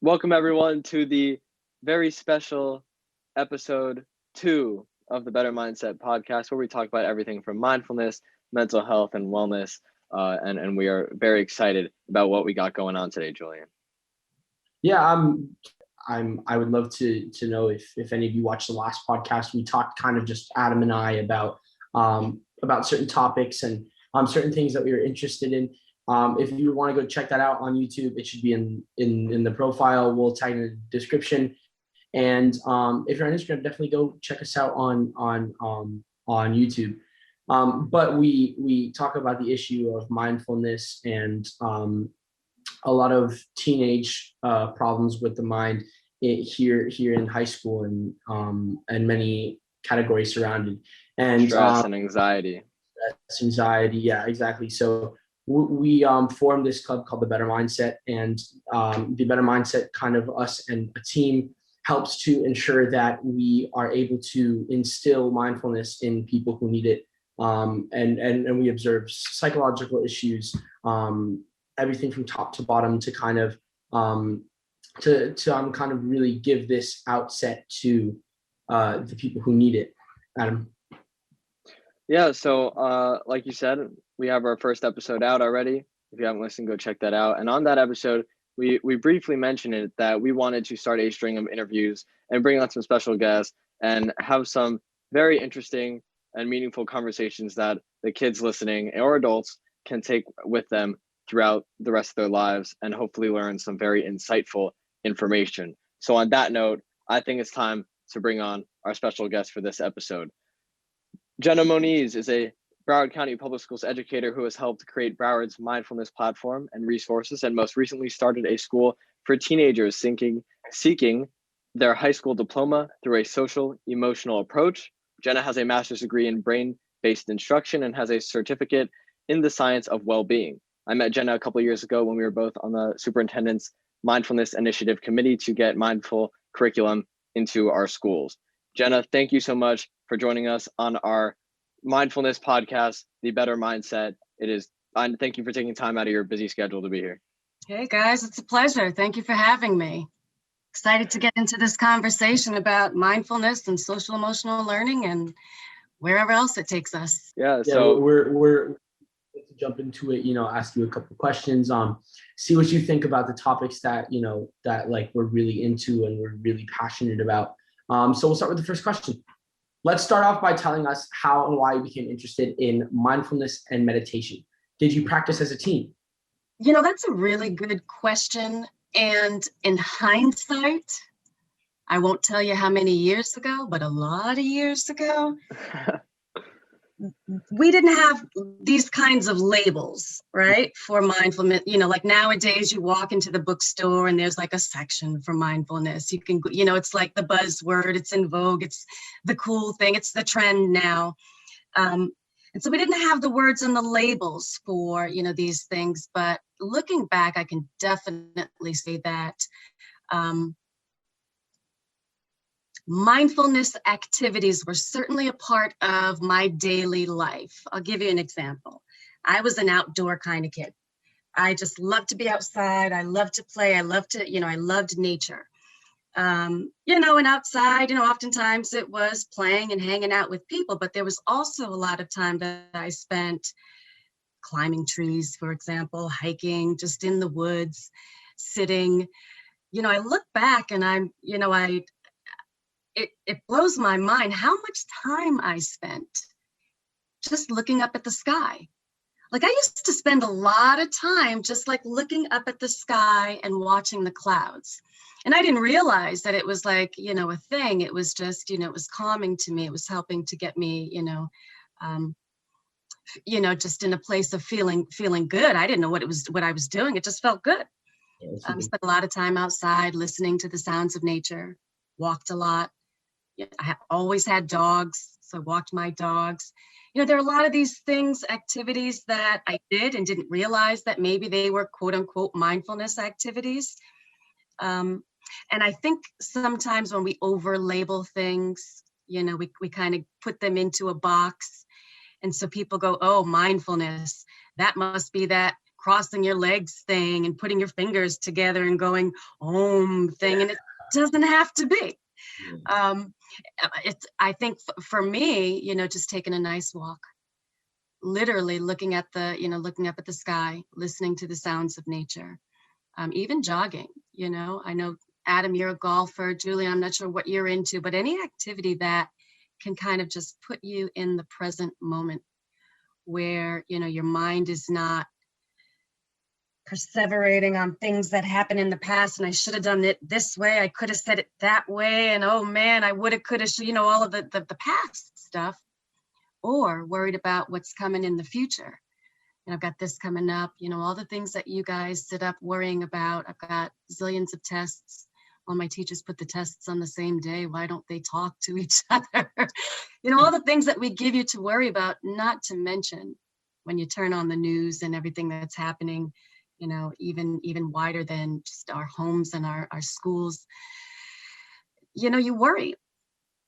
Welcome everyone to the very special episode 2 of the Better Mindset podcast, where we talk about everything from mindfulness, mental health, and wellness. And we are very excited about what we got going on today, Julian. Yeah, I would love to know if any of you watched the last podcast. We talked kind of just Adam and I about certain topics and certain things that we were interested in. If you want to go check that out on YouTube, it should be in the profile. We'll tag in the description. And if you're on Instagram, definitely go check us out on YouTube. But we talk about the issue of mindfulness and a lot of teenage problems with the mind here in high school and many categories surrounded. And stress and anxiety. Yeah, exactly. So we formed this club called the Better Mindset, and the Better Mindset, kind of us and a team, helps to ensure that we are able to instill mindfulness in people who need it. And we observe psychological issues, everything from top to bottom, to kind of kind of really give this outset to the people who need it. Adam. Yeah, so like you said, we have our first episode out already. If you haven't listened, go check that out. And on that episode, we briefly mentioned it, that we wanted to start a string of interviews and bring on some special guests and have some very interesting and meaningful conversations that the kids listening or adults can take with them throughout the rest of their lives and hopefully learn some very insightful information. So on that note, I think it's time to bring on our special guest for this episode. Jenna Moniz is a Broward County Public Schools educator who has helped create Broward's mindfulness platform and resources, and most recently started a school for teenagers seeking their high school diploma through a social emotional approach. Jenna has a master's degree in brain-based instruction and has a certificate in the science of well-being. I met Jenna a couple of years ago when we were both on the superintendent's mindfulness initiative committee to get mindful curriculum into our schools. Jenna, thank you so much for joining us on our mindfulness podcast, The Better Mindset. Thank you for taking time out of your busy schedule to be here. Hey guys, it's a pleasure. Thank you for having me. Excited to get into this conversation about mindfulness and social emotional learning and wherever else it takes us. Yeah, so we're to jump into it, ask you a couple of questions, see what you think about the topics that like we're really into and we're really passionate about. So we'll start with the first question. Let's start off by telling us how and why you became interested in mindfulness and meditation. Did you practice as a teen? That's a really good question. And in hindsight, I won't tell you how many years ago, but a lot of years ago, we didn't have these kinds of labels, right, for mindfulness. Like nowadays you walk into the bookstore and there's like a section for mindfulness. You can, it's like the buzzword, it's in vogue, it's the cool thing, it's the trend now. And so we didn't have the words and the labels for, these things. But looking back, I can definitely say that mindfulness activities were certainly a part of my daily life. I'll give you an example. I was an outdoor kind of kid. I just loved to be outside. I loved to play. I loved nature. And outside, oftentimes it was playing and hanging out with people, but there was also a lot of time that I spent climbing trees, for example, hiking, just in the woods, sitting. I look back and it blows my mind how much time I spent just looking up at the sky. Like I used to spend a lot of time just like looking up at the sky and watching the clouds. And I didn't realize that it was like, a thing. It was just, it was calming to me. It was helping to get me, just in a place of feeling good. I didn't know what I was doing. It just felt good. I spent a lot of time outside listening to the sounds of nature, walked a lot. I always had dogs, so I walked my dogs. There are a lot of these things, activities that I did and didn't realize that maybe they were quote unquote mindfulness activities. And I think sometimes when we over label things, we kind of put them into a box. And so people go, oh, mindfulness, that must be that crossing your legs thing and putting your fingers together and going om thing, and it doesn't have to be. I think for me, just taking a nice walk, literally looking up at the sky, listening to the sounds of nature, even jogging. I know, Adam, you're a golfer. Julian, I'm not sure what you're into, but any activity that can kind of just put you in the present moment, where your mind is not perseverating on things that happened in the past, and I should have done it this way, I could have said it that way, and oh man, I would have, could have, all of the past stuff, or worried about what's coming in the future. And I've got this coming up, all the things that you guys sit up worrying about. I've got zillions of tests. All my teachers put the tests on the same day. Why don't they talk to each other? All the things that we give you to worry about, not to mention when you turn on the news and everything that's happening, even wider than just our homes and our schools, you worry.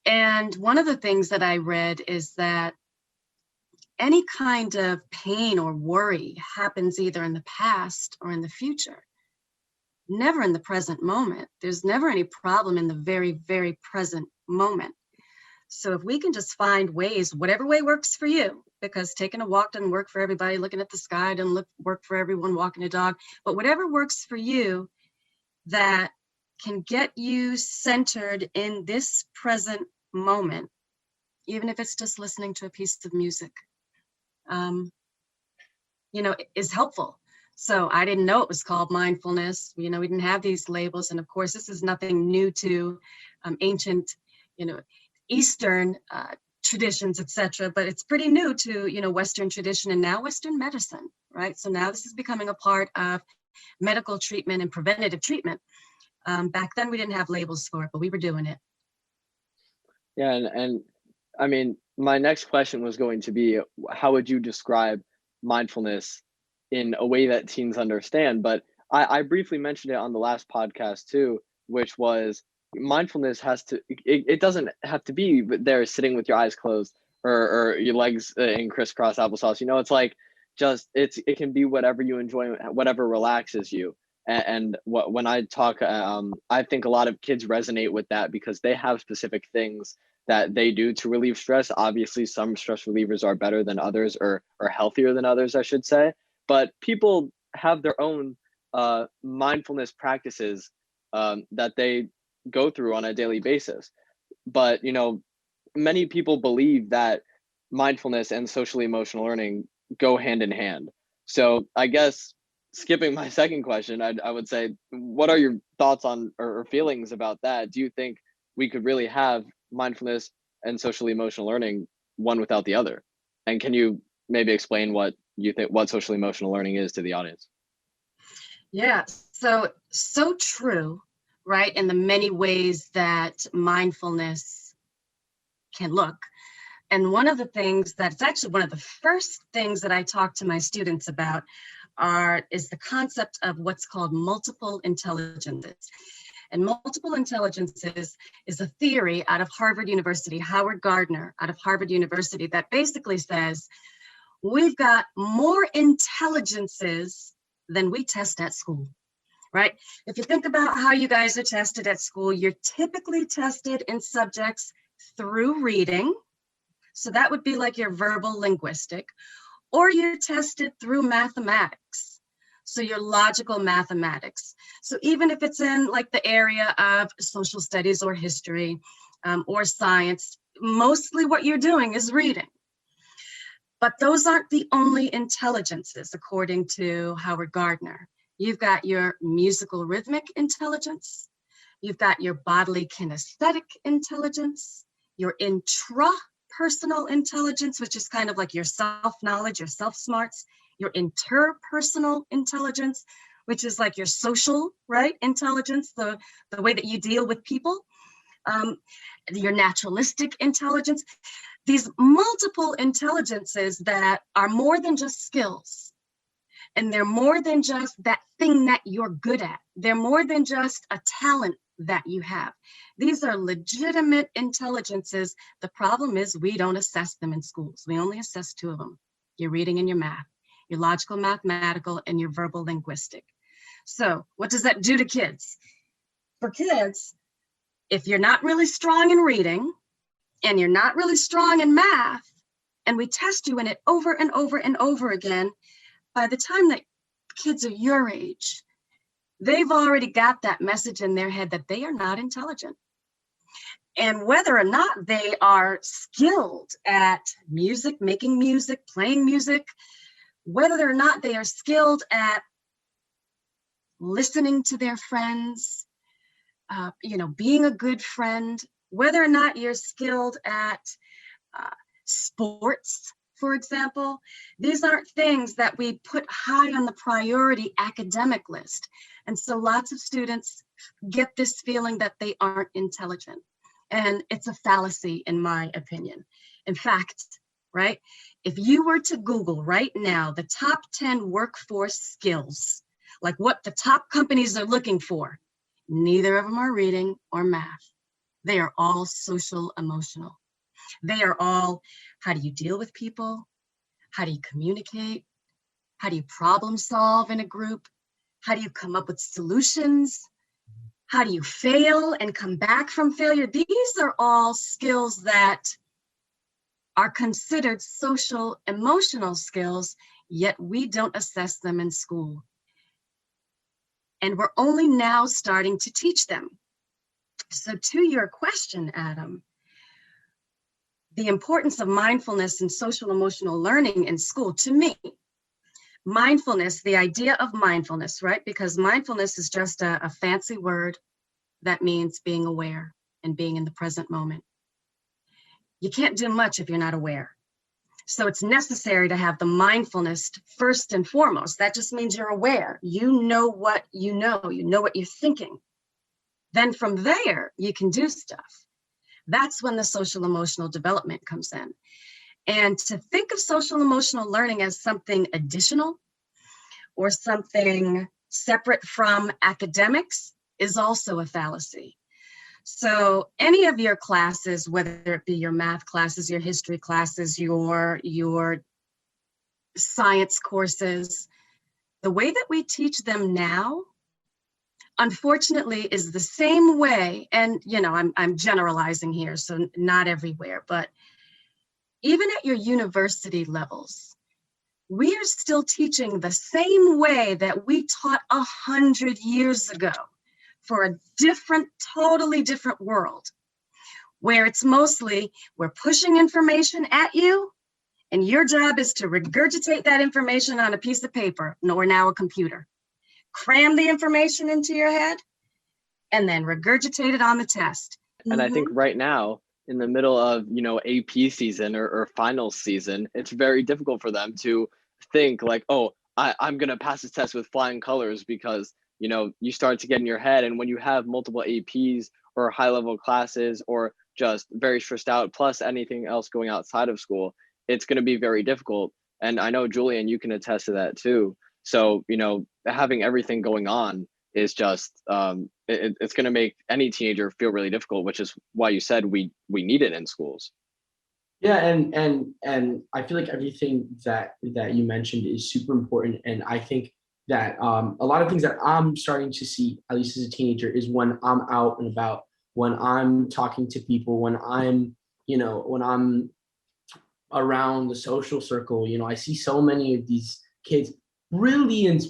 And one of the things that I read is that any kind of pain or worry happens either in the past or in the future, never in the present moment. There's never any problem in the very, very present moment. So if we can just find ways, whatever way works for you, because taking a walk doesn't work for everybody, looking at the sky doesn't work for everyone, walking a dog, but whatever works for you that can get you centered in this present moment, even if it's just listening to a piece of music, is helpful. So I didn't know it was called mindfulness. We didn't have these labels. And of course, this is nothing new to ancient, Eastern traditions, etc. But it's pretty new to, Western tradition and now Western medicine, right? So now this is becoming a part of medical treatment and preventative treatment. Back then we didn't have labels for it, but we were doing it. Yeah, and I mean, my next question was going to be, how would you describe mindfulness in a way that teens understand? But I briefly mentioned it on the last podcast too, which was mindfulness it doesn't have to be there sitting with your eyes closed or your legs in crisscross applesauce. It's like it can be whatever you enjoy, whatever relaxes you. And when I talk, I think a lot of kids resonate with that because they have specific things that they do to relieve stress. Obviously, some stress relievers are better than others or healthier than others, I should say. But people have their own mindfulness practices that they go through on a daily basis. But, many people believe that mindfulness and social emotional learning go hand in hand. So I guess skipping my second question, I would say, what are your thoughts on or feelings about that? Do you think we could really have mindfulness and social emotional learning one without the other? And can you maybe explain what you think, what social emotional learning is to the audience? Yeah, so true, right? In the many ways that mindfulness can look. And one of the things that's actually one of the first things that I talk to my students about is the concept of what's called multiple intelligences. And multiple intelligences is a theory out of Harvard University, Howard Gardner out of Harvard University, that basically says we've got more intelligences than we test at school, right? If you think about how you guys are tested at school, you're typically tested in subjects through reading. So that would be like your verbal linguistic, or you're tested through mathematics. So your logical mathematics. So even if it's in like the area of social studies or history or science, mostly what you're doing is reading. But those aren't the only intelligences, according to Howard Gardner. You've got your musical rhythmic intelligence. You've got your bodily kinesthetic intelligence, your intrapersonal intelligence, which is kind of like your self-knowledge, your self-smarts, your interpersonal intelligence, which is like your social, right, intelligence, the way that you deal with people, your naturalistic intelligence. These multiple intelligences that are more than just skills, and they're more than just that thing that you're good at. They're more than just a talent that you have. These are legitimate intelligences. The problem is we don't assess them in schools. We only assess two of them, your reading and your math. your logical, mathematical, and your verbal linguistic. So what does that do to kids? For kids, if you're not really strong in reading and you're not really strong in math, and we test you in it over and over and over again, by the time that kids are your age, they've already got that message in their head that they are not intelligent. And whether or not they are skilled at music, making music, playing music, whether or not they are skilled at listening to their friends, being a good friend, whether or not you're skilled at sports, for example, these aren't things that we put high on the priority academic list. And so lots of students get this feeling that they aren't intelligent. And it's a fallacy, in my opinion. In fact, right, if you were to Google right now the top 10 workforce skills, like what the top companies are looking for, neither of them are reading or math. They are all social emotional. They are all, how do you deal with people? How do you communicate? How do you problem solve in a group? How do you come up with solutions? How do you fail and come back from failure? These are all skills that are considered social emotional skills, yet we don't assess them in school. And we're only now starting to teach them. So to your question, Adam, the importance of mindfulness and social emotional learning in school, to me, mindfulness, the idea of mindfulness, right? Because mindfulness is just a fancy word that means being aware and being in the present moment. You can't do much if you're not aware. So it's necessary to have the mindfulness first and foremost. That just means you're aware. You know what you know what you're thinking. Then from there, you can do stuff. That's when the social emotional development comes in. And to think of social emotional learning as something additional or something separate from academics is also a fallacy. So any of your classes, whether it be your math classes, your history classes, your science courses, the way that we teach them now, unfortunately, is the same way. And, I'm generalizing here, so not everywhere, but even at your university levels, we are still teaching the same way that we taught 100 years ago for a totally different world, where it's mostly we're pushing information at you, and your job is to regurgitate that information on a piece of paper, or now a computer. Cram the information into your head, and then regurgitate it on the test. And I think right now, in the middle of, AP season or finals season, it's very difficult for them to think like, oh, I'm going to pass this test with flying colors, because, you start to get in your head. And when you have multiple APs or high level classes or just very stressed out, plus anything else going outside of school, it's going to be very difficult. And I know, Julian, you can attest to that too. So, having everything going on is just, it's going to make any teenager feel really difficult, which is why you said we need it in schools. Yeah, and I feel like everything that you mentioned is super important. And I think that a lot of things that I'm starting to see, at least as a teenager, is when I'm out and about, when I'm talking to people, when I'm around the social circle, I see so many of these kids, brilliant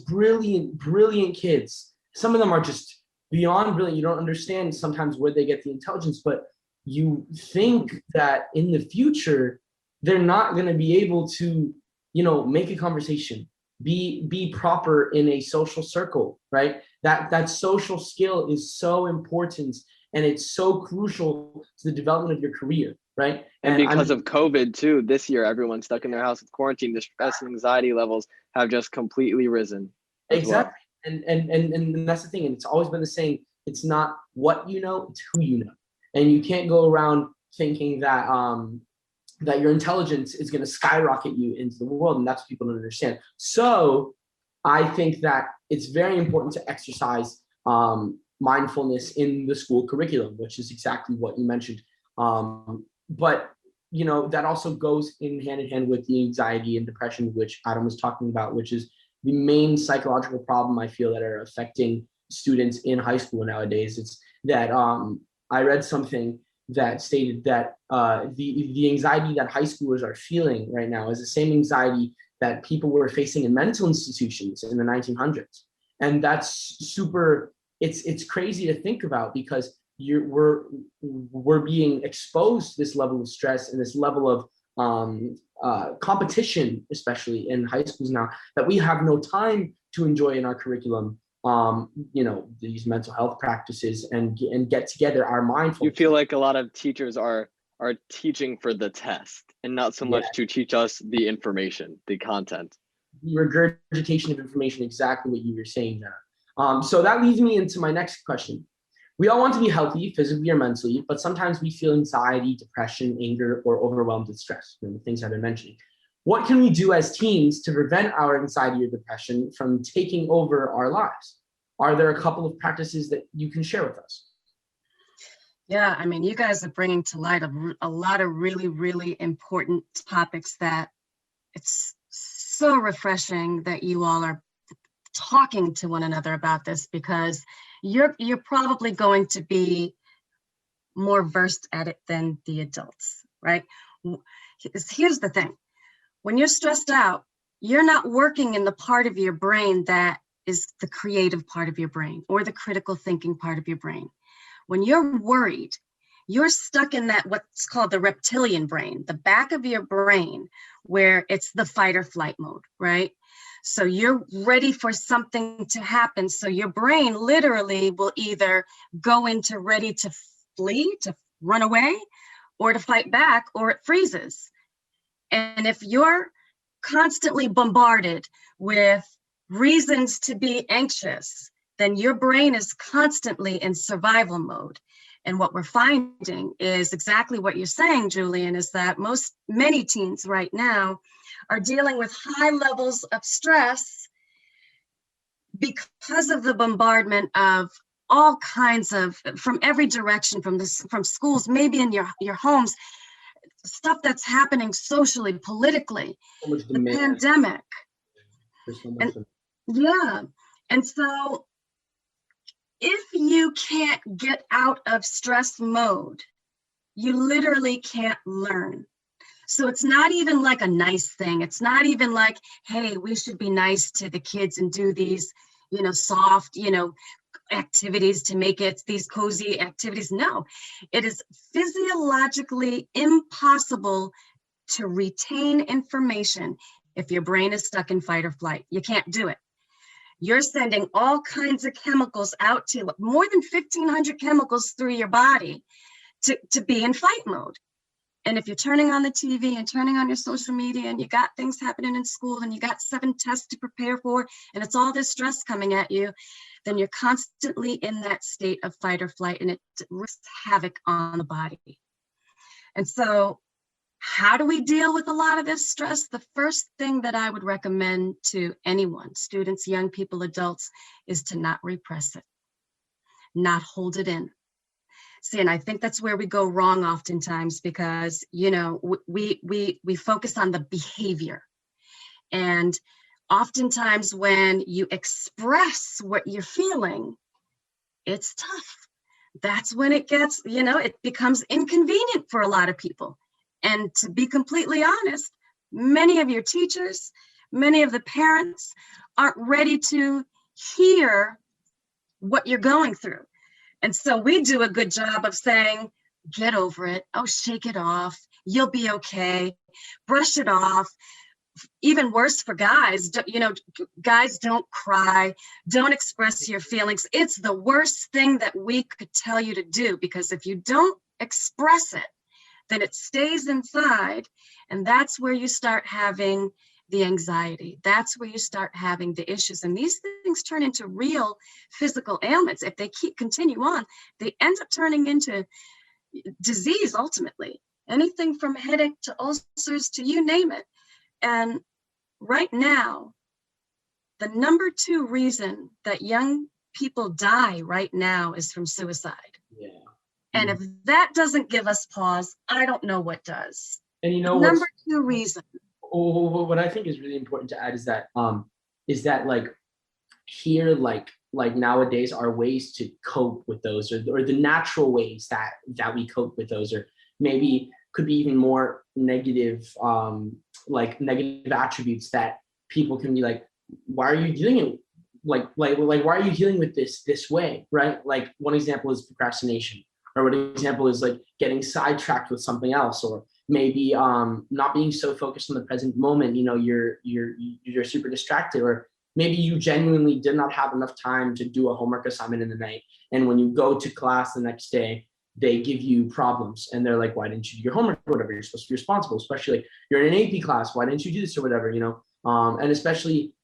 kids. Some of them are just beyond brilliant. You don't understand sometimes where they get the intelligence, but you think that in the future, they're not going to be able to, make a conversation, be proper in a social circle, right? That social skill is so important, and it's so crucial to the development of your career, right? And because of COVID too, this year, everyone's stuck in their house with quarantine. The stress and anxiety levels have just completely risen. Exactly. Well. And that's the thing. And it's always been the same. It's not what you know, it's who you know. And you can't go around thinking that that your intelligence is going to skyrocket you into the world. And that's what people don't understand. So I think that it's very important to exercise mindfulness in the school curriculum, which is exactly what you mentioned. But that also goes in hand with the anxiety and depression, which Adam was talking about, which is the main psychological problem I feel that are affecting students in high school nowadays. It's that I read something that stated that the anxiety that high schoolers are feeling right now is the same anxiety that people were facing in mental institutions in the 1900s. And that's super, it's crazy to think about, because we're being exposed to this level of stress and this level of competition, especially in high schools now, that we have no time to enjoy in our curriculum. These mental health practices and get together our mindfulness. You feel like a lot of teachers are teaching for the test and not so much to teach us the information, the content. The regurgitation of information, exactly what you were saying there. So that leads me into my next question. We all want to be healthy physically or mentally, but sometimes we feel anxiety, depression, anger, or overwhelmed with stress, the things I've been mentioning. What can we do as teens to prevent our anxiety or depression from taking over our lives? Are there a couple of practices that you can share with us? Yeah, I mean, you guys are bringing to light a lot of really, really important topics that it's so refreshing that you all are talking to one another about this, because you're probably going to be more versed at it than the adults, right? Here's the thing. When you're stressed out, you're not working in the part of your brain that is the creative part of your brain or the critical thinking part of your brain. When you're worried, you're stuck in that what's called the reptilian brain, the back of your brain, where it's the fight or flight mode, right? So you're ready for something to happen. So your brain literally will either go into ready to flee, to run away, or to fight back, or it freezes. And if you're constantly bombarded with reasons to be anxious, then your brain is constantly in survival mode. And what we're finding is exactly what you're saying, Julian, is that many teens right now are dealing with high levels of stress because of the bombardment of all kinds of, from every direction, from schools, maybe in your homes, stuff that's happening socially, politically, the pandemic. And so if you can't get out of stress mode, you literally can't learn. So it's not even like a nice thing. It's not even like, hey, we should be nice to the kids and do these, soft, activities to make it these cozy activities. No, it is physiologically impossible to retain information if your brain is stuck in fight or flight. You can't do it. You're sending all kinds of chemicals out to more than 1,500 chemicals through your body to be in fight mode. And if you're turning on the TV and turning on your social media and you got things happening in school and you got 7 tests to prepare for, and it's all this stress coming at you, then you're constantly in that state of fight or flight, and it wreaks havoc on the body. And so how do we deal with a lot of this stress? The first thing that I would recommend to anyone, students, young people, adults, is to not repress it, not hold it in. See, and I think that's where we go wrong oftentimes, because, we focus on the behavior. And oftentimes when you express what you're feeling, it's tough. That's when it gets, it becomes inconvenient for a lot of people. And to be completely honest, many of your teachers, many of the parents aren't ready to hear what you're going through. And so we do a good job of saying, get over it. Oh, shake it off. You'll be okay. Brush it off. Even worse for guys, guys, don't cry. Don't express your feelings. It's the worst thing that we could tell you to do, because if you don't express it, then it stays inside. And that's where you start having the anxiety. That's where you start having the issues. And these things turn into real physical ailments. If they continue on, they end up turning into disease ultimately. Anything from headache to ulcers to you name it. And right now, the number 2 reason that young people die right now is from suicide. Yeah. And if that doesn't give us pause, I don't know what does. And you know, Number two reason. What I think is really important to add is that like here, like nowadays, our ways to cope with those, or the natural ways that we cope with those, or maybe could be even more negative, like negative attributes that people can be like, why are you doing it? Like why are you dealing with this way, right? Like one example is procrastination, or one example is like getting sidetracked with something else, or maybe not being so focused on the present moment. You know, you're super distracted, or maybe you genuinely did not have enough time to do a homework assignment in the night, and when you go to class the next day, they give you problems, and they're like, why didn't you do your homework or whatever? You're supposed to be responsible, especially like you're in an AP class, why didn't you do this or whatever, you know? And especially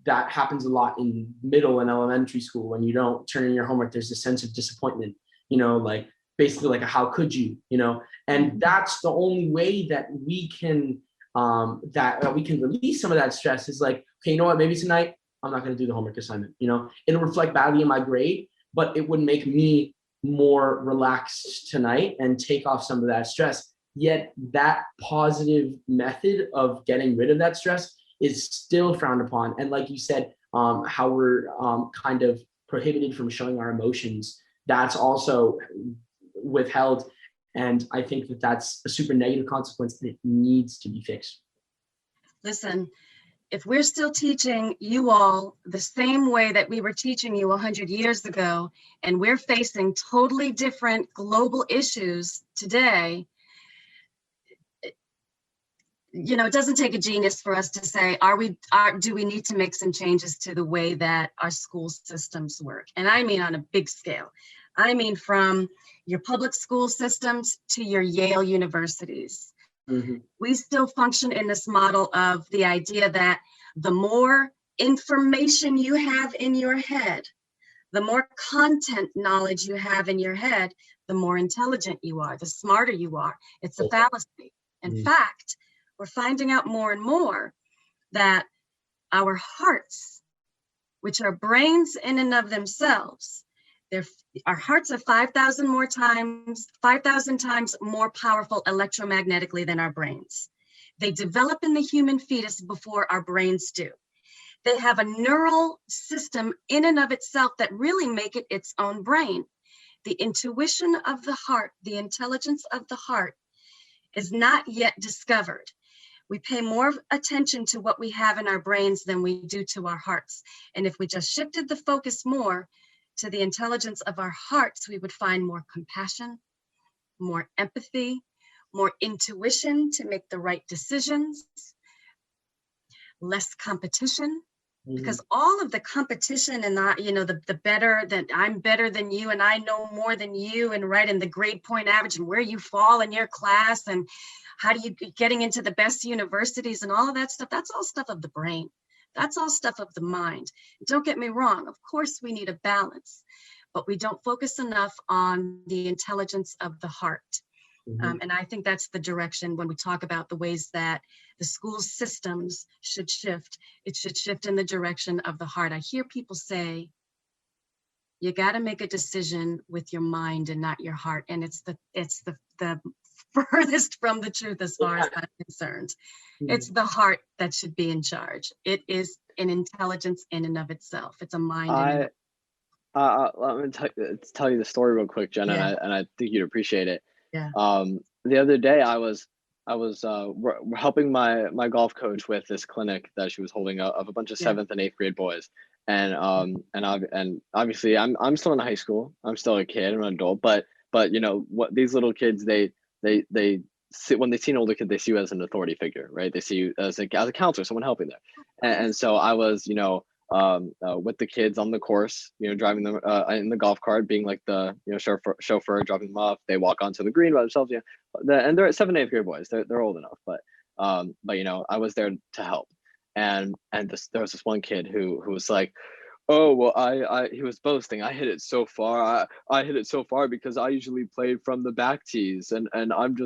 that happens a lot in middle and elementary school. When you don't turn in your homework, there's a sense of disappointment, you know, like basically like a, how could you, you know? And that's the only way that we can that we can release some of that stress, is like, okay, you know what, maybe tonight I'm not going to do the homework assignment. You know, it'll reflect badly in my grade, but it would make me more relaxed tonight and take off some of that stress. Yet that positive method of getting rid of that stress is still frowned upon. And like you said, how we're kind of prohibited from showing our emotions, that's also withheld. And I think that that's a super negative consequence, and it needs to be fixed. Listen, if we're still teaching you all the same way that we were teaching you 100 years ago, and we're facing totally different global issues today, you know, it doesn't take a genius for us to say, do we need to make some changes to the way that our school systems work? And I mean on a big scale. I mean from your public school systems to your Yale universities. Mm-hmm. We still function in this model of the idea that the more information you have in your head, the more content knowledge you have in your head, the more intelligent you are, the smarter you are. It's a fallacy. In fact, we're finding out more and more that our hearts, which are brains in and of themselves, our hearts are 5,000 times more powerful electromagnetically than our brains. They develop in the human fetus before our brains do. They have a neural system in and of itself that really make it its own brain. The intuition of the heart, the intelligence of the heart, is not yet discovered. We pay more attention to what we have in our brains than we do to our hearts. And if we just shifted the focus more to the intelligence of our hearts, we would find more compassion, more empathy, more intuition to make the right decisions, less competition, because all of the competition and the better, that I'm better than you and I know more than you, and right, and the grade point average and where you fall in your class and how do you getting into the best universities and all of that stuff, that's all stuff of the brain. That's all stuff of the mind. Don't get me wrong, of course we need a balance, but we don't focus enough on the intelligence of the heart. And I think that's the direction when we talk about the ways that the school systems should shift. It should shift in the direction of the heart. I hear people say, you got to make a decision with your mind and not your heart. And it's the furthest from the truth as far as I'm concerned. It's the heart that should be in charge. It is an intelligence in and of itself. It's a mind. Let me tell you the story real quick, Jenna, and I think you'd appreciate it. Yeah. The other day I was helping my golf coach with this clinic that she was holding of a bunch of 7th and 8th grade boys, and obviously I'm still in high school. I'm still a kid. I'm an adult, but you know what, these little kids, they see, when they see an older kid, they see you as an authority figure, right? They see you as a counselor, someone helping them, and so I was with the kids on the course, driving them in the golf cart, being like the chauffeur, dropping them off. They walk onto the green by themselves, and they're 7th, 8th grade boys. They're old enough, but I was there to help, and there was this one kid who was like, oh well, he was boasting, I hit it so far. I hit it so far because I usually play from the back tees, and I'm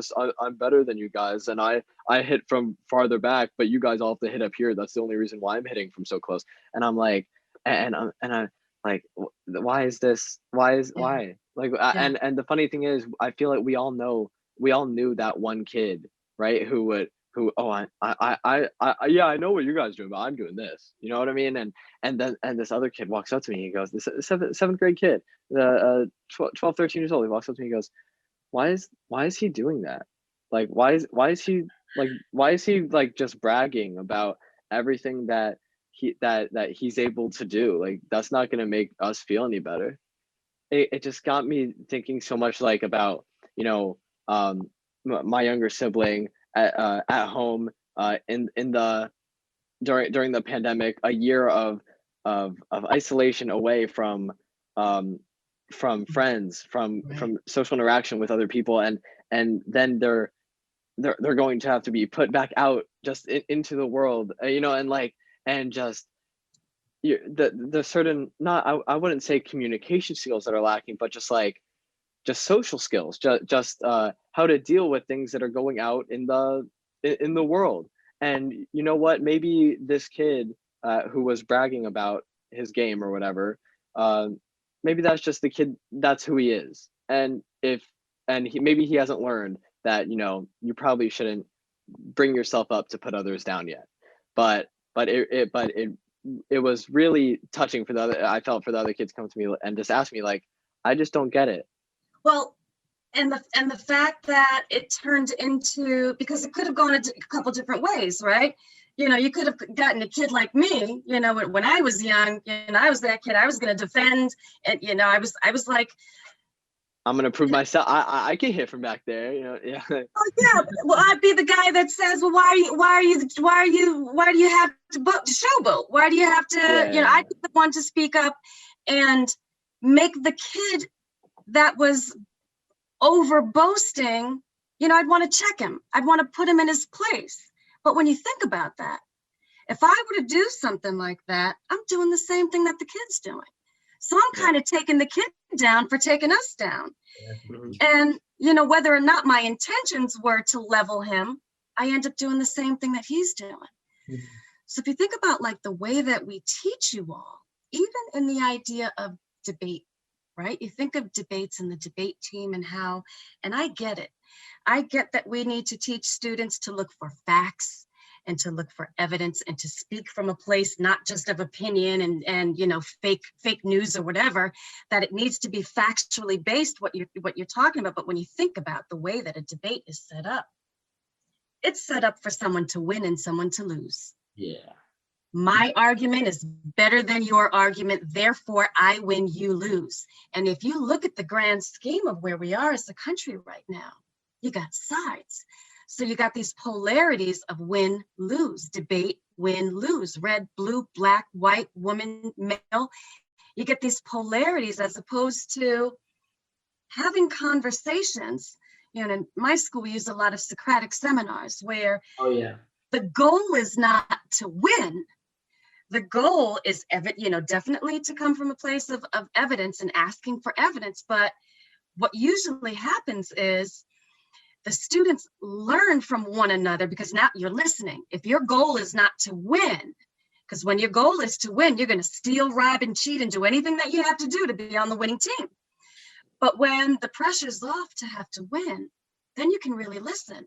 better than you guys, and I hit from farther back, but you guys all have to hit up here. That's the only reason why I'm hitting from so close. And I'm like, and I'm like, why is this? Why? Like, Yeah. and the funny thing is, I feel like we all knew that one kid, right? Oh, yeah, I know what you guys are doing, but I'm doing this. You know what I mean? And this other kid walks up to me. He goes, this seventh grade kid, 12, 13 years old. He walks up to me. He goes, why is he doing that? Like, why is he like just bragging about everything that he's able to do? Like, that's not going to make us feel any better. It just got me thinking so much, like, about, you know, my younger sibling at home, in the during the pandemic, a year of isolation away from friends, from social interaction with other people, and then they're going to have to be put back out just into the world, you know, and like, and just the certain, not, I wouldn't say communication skills that are lacking, but just like, just social skills, just how to deal with things that are going out in the world. And you know what, maybe this kid who was bragging about his game or whatever, maybe that's just the kid, that's who he is. And maybe he hasn't learned that, you know, you probably shouldn't bring yourself up to put others down yet. But it was really touching I felt, for the other kids come to me and just ask me, like, I just don't get it. Well, and the fact that it turned into, because it could have gone a couple different ways, right? You know, you could have gotten a kid like me, you know, when I was young, and I was that kid, I was going to defend, and, you know, I was like, I'm going to prove myself. I can hit from back there, you know. Yeah. Oh yeah. Well, I'd be the guy that says, well, why do you have to showboat? Why do you have to, Yeah. you know, I'd be the one to speak up and make the kid that was over boasting, you know, I'd want to check him. I'd want to put him in his place. But when you think about that, if I were to do something like that, I'm doing the same thing that the kid's doing. So I'm kind of taking the kid down for taking us down. Mhm. And, you know, whether or not my intentions were to level him, I end up doing the same thing that he's doing. Mhm. So if you think about like the way that we teach you all, even in the idea of debate, right? You think of debates and the debate team and how, and I get it. I get that we need to teach students to look for facts and to look for evidence and to speak from a place not just of opinion and you know, fake news or whatever, that it needs to be factually based what you're talking about. But when you think about the way that a debate is set up, it's set up for someone to win and someone to lose. Yeah. My argument is better than your argument, therefore I win, you lose. And if you look at the grand scheme of where we are as a country right now, you got sides. So you got these polarities of win, lose, debate, win, lose, red, blue, black, white, woman, male. You get these polarities as opposed to having conversations. You know, in my school, we use a lot of Socratic seminars where the goal is not to win. The goal is, you know, definitely to come from a place of evidence and asking for evidence. But what usually happens is the students learn from one another because now you're listening. If your goal is not to win, because when your goal is to win, you're going to steal, rob, and cheat and do anything that you have to do to be on the winning team. But when the pressure's off to have to win, then you can really listen.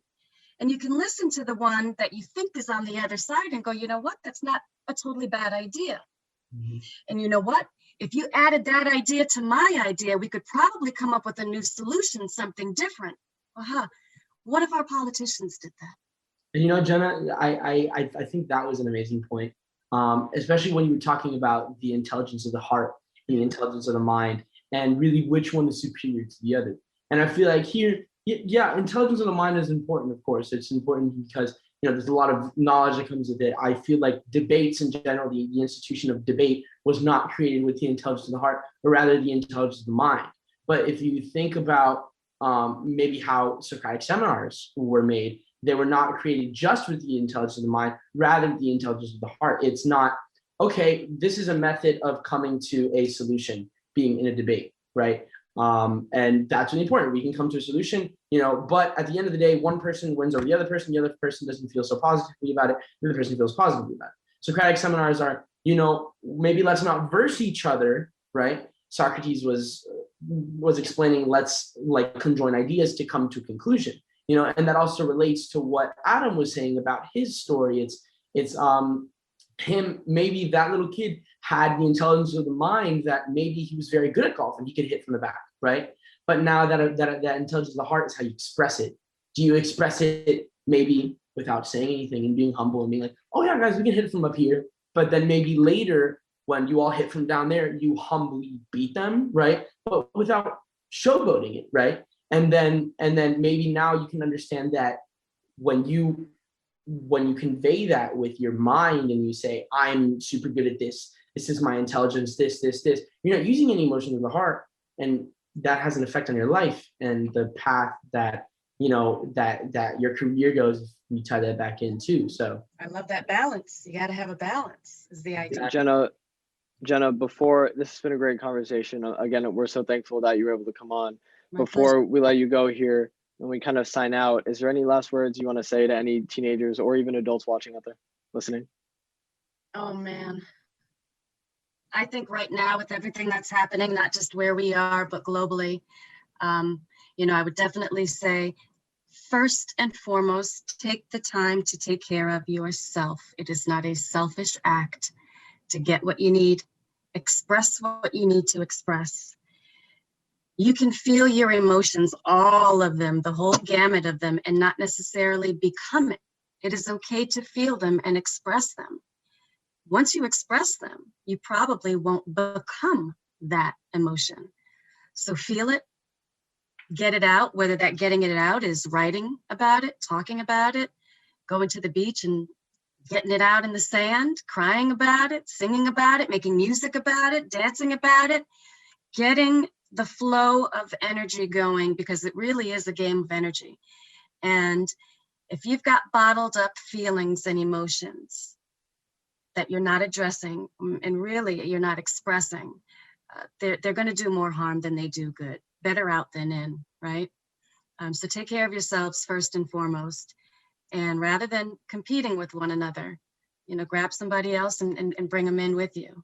And you can listen to the one that you think is on the other side and go, you know what, that's not a totally bad idea. Mhm. And you know what, if you added that idea to my idea, we could probably come up with a new solution, something different. What if our politicians did that? And you know, Jenna, I think that was an amazing point, especially when you were talking about the intelligence of the heart and the intelligence of the mind, and really which one is superior to the other. And I feel like here, yeah, intelligence of the mind is important, of course. It's important because, you know, there's a lot of knowledge that comes with it. I feel like debates in general, the institution of debate was not created with the intelligence of the heart, but rather the intelligence of the mind. But if you think about maybe how Socratic seminars were made, they were not created just with the intelligence of the mind, rather the intelligence of the heart. It's not, okay, this is a method of coming to a solution, being in a debate, right? And that's really important. We can come to a solution, you know, but at the end of the day, one person wins over the other person doesn't feel so positively about it, the other person feels positively about it. Socratic seminars are, you know, maybe let's not verse each other, right? Socrates was was explaining, let's like conjoin ideas to come to a conclusion, and that also relates to what Adam was saying about his story. It's him, maybe that little kid had the intelligence of the mind that maybe he was very good at golf and he could hit from the back, right? But now that intelligence of the heart is how you express it. Do you express it maybe without saying anything and being humble and being like, oh yeah, guys, we can hit it from up here. But then maybe later when you all hit from down there, you humbly beat them, right? But without showboating it, right? And then maybe now you can understand that when you convey that with your mind and you say, I'm super good at this, this is my intelligence, this, you're not using any emotion of the heart, and that has an effect on your life and the path that, that your career goes. We tie that back in too. So I love that balance. You got to have a balance is the idea. Jenna, before, this has been a great conversation. Again, we're so thankful that you were able to come on. My Before pleasure. we let you go here and we kind of sign out, is there any last words you want to say to any teenagers or even adults watching out there, listening? Oh man. I think right now with everything that's happening, not just where we are, but globally, I would definitely say, first and foremost, take the time to take care of yourself. It is not a selfish act to get what you need, express what you need to express. You can feel your emotions, all of them, the whole gamut of them, and not necessarily become it. It is okay to feel them and express them. Once you express them, you probably won't become that emotion. So feel it, get it out, whether that getting it out is writing about it, talking about it, going to the beach and getting it out in the sand, crying about it, singing about it, making music about it, dancing about it, getting the flow of energy going, because it really is a game of energy. And if you've got bottled up feelings and emotions that you're not addressing and really you're not expressing, they're going to do more harm than they do good. Better out than in, right? So take care of yourselves first and foremost. And rather than competing with one another, grab somebody else and bring them in with you.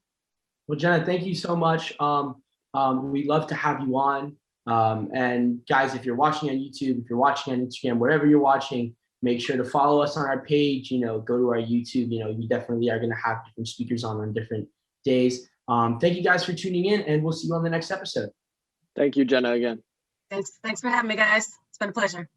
Well, Jenna, thank you so much. We'd love to have you on. And guys, if you're watching on YouTube, if you're watching on Instagram, wherever you're watching, make sure to follow us on our page, go to our YouTube. We definitely are going to have different speakers on different days. Thank you guys for tuning in, and we'll see you on the next episode. Thank you, Jenna, again. Thanks for having me, guys. It's been a pleasure.